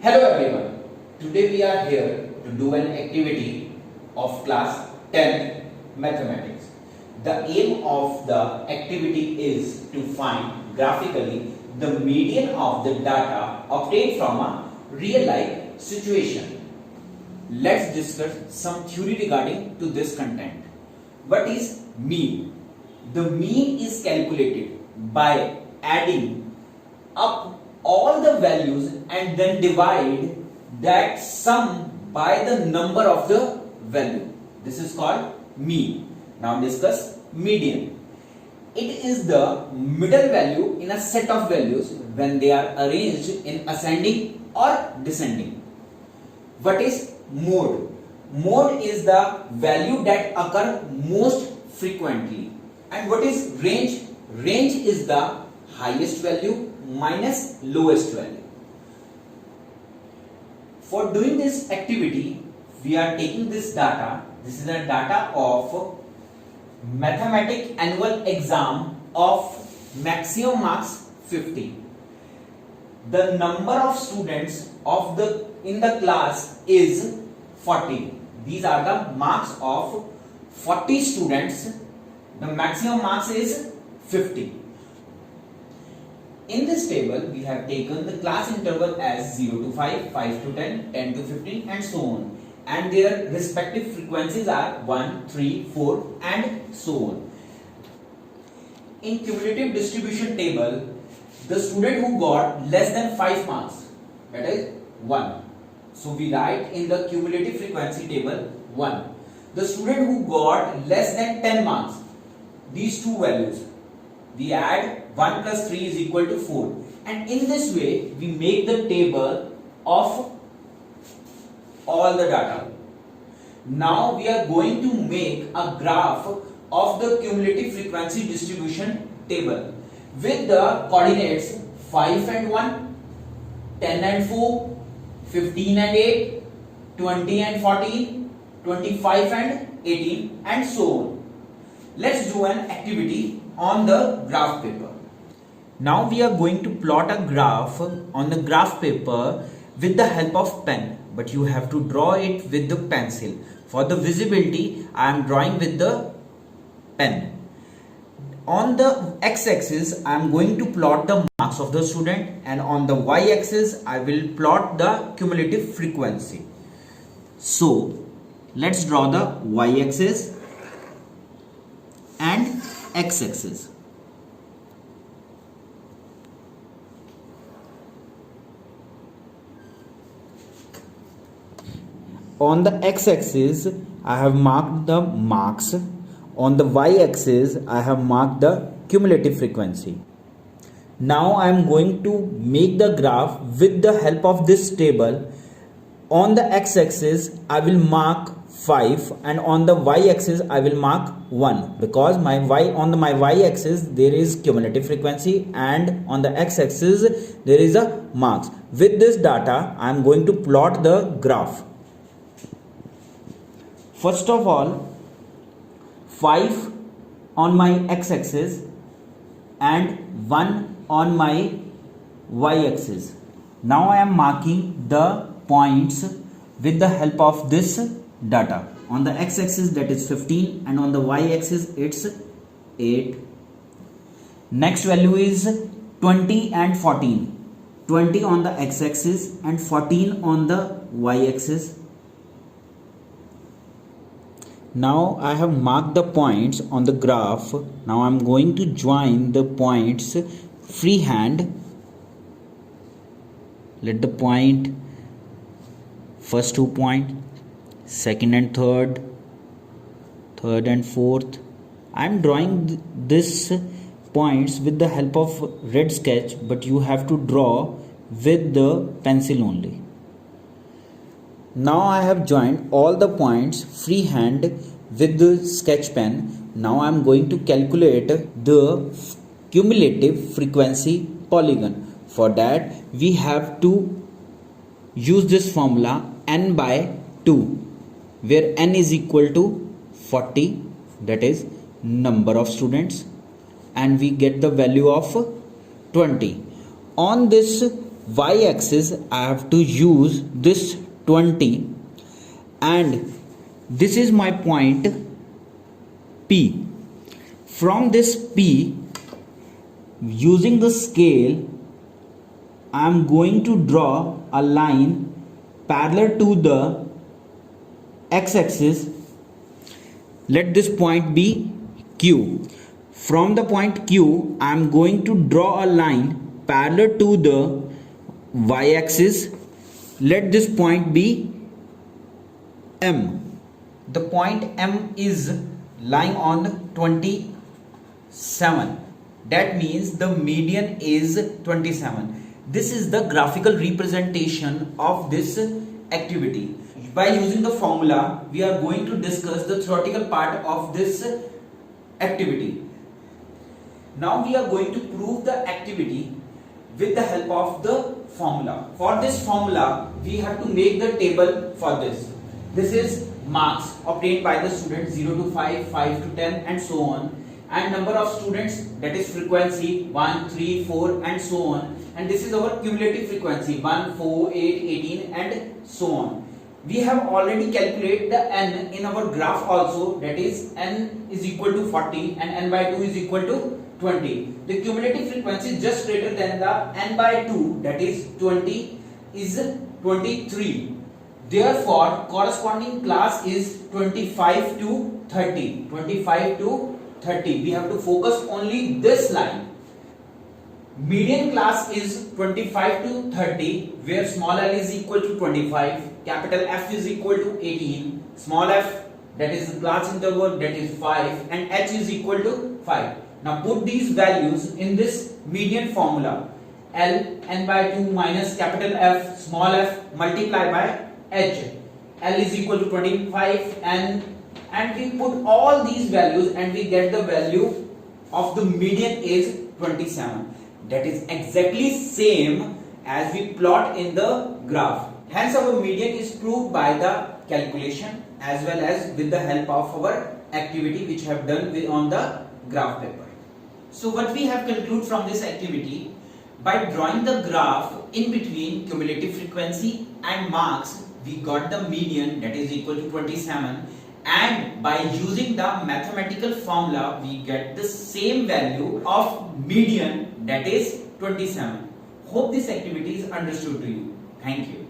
Hello everyone. Today we are here to do an activity of class 10 mathematics. The aim of the activity is to find graphically the median of the data obtained from a real life situation. Let's discuss some theory regarding to this content. What is mean? The mean is calculated by adding up all the values and then divide that sum by the number of the value. This is called mean. Now discuss median. It is the middle value in a set of values when they are arranged in ascending or descending. What is mode? Mode is the value that occur most frequently. And what is range? Range is the highest value minus lowest value. For doing this activity, we are taking this data. This is the data of mathematics annual exam of maximum marks 50. The number of students in the class is 40. These are the marks of 40 students. The maximum marks is 50. In this table, we have taken the class interval as 0 to 5, 5 to 10, 10 to 15 and so on. And their respective frequencies are 1, 3, 4 and so on. In cumulative distribution table, the student who got less than 5 marks, that is 1. So we write in the cumulative frequency table 1. The student who got less than 10 marks, these two values, we add 1 plus 3 is equal to 4. And in this way, we make the table of all the data. Now we are going to make a graph of the cumulative frequency distribution table with the coordinates 5 and 1, 10 and 4, 15 and 8, 20 and 14, 25 and 18 and so on. Let's do an activity on the graph paper. Now we are going to plot a graph on the graph paper with the help of pen, but you have to draw it with the pencil. For the visibility, I am drawing with the pen. On the x-axis, I am going to plot the marks of the student, and on the y-axis, I will plot the cumulative frequency. So, let's draw the y-axis and x-axis. On the x-axis, I have marked the marks. On the y-axis, I have marked the cumulative frequency. Now I am going to make the graph with the help of this table. On the x-axis, I will mark 5 and on the y-axis, I will mark 1 because on my y-axis, there is cumulative frequency and on the x-axis, there is a marks. With this data, I am going to plot the graph. First of all, 5 on my x-axis and 1 on my y-axis. Now I am marking the points with the help of this data. On the x-axis that is 15 and on the y-axis it's 8. Next value is 20 and 14. 20 on the x-axis and 14 on the y-axis. Now I have marked the points on the graph. Now I am going to join the points freehand. Let the point, first 2 points, second and third, third and fourth. I am drawing this points with the help of red sketch, but you have to draw with the pencil only. Now I have joined all the points freehand with the sketch pen. Now I am going to calculate the cumulative frequency polygon. For that we have to use this formula n by 2 where n is equal to 40, that is number of students, and we get the value of 20. On this y-axis I have to use this 20, and this is my point P. From this P, using the scale, I am going to draw a line parallel to the x-axis. Let this point be Q. From the point Q, I am going to draw a line parallel to the y-axis. Let this point be M. The point M is lying on 27. That means the median is 27. This is the graphical representation of this activity. By using the formula, we are going to discuss the theoretical part of this activity. Now we are going to prove the activity with the help of the formula. For this formula, we have to make the table for this. This is marks obtained by the students 0 to 5, 5 to 10 and so on, and number of students, that is frequency 1, 3, 4 and so on, and this is our cumulative frequency 1, 4, 8, 18 and so on. We have already calculated the n in our graph also, that is n is equal to 40 and n by 2 is equal to 20. The cumulative frequency is just greater than the n by 2, that is 20 is 23. Therefore, corresponding class is 25 to 30. 25 to 30. We have to focus only this line. Median class is 25 to 30, where small l is equal to 25, capital F is equal to 18, small f, that is the class interval, that is 5, and h is equal to 5. Now put these values in this median formula. L, n by 2 minus capital F, small f, multiply by h. L is equal to 25, and we put all these values and we get the value of the median is 27. That is exactly same as we plot in the graph. Hence our median is proved by the calculation as well as with the help of our activity which have done on the graph paper. So what we have concluded from this activity, by drawing the graph in between cumulative frequency and marks, we got the median, that is equal to 27, and by using the mathematical formula we get the same value of median, that is 27. Hope this activity is understood to you. Thank you.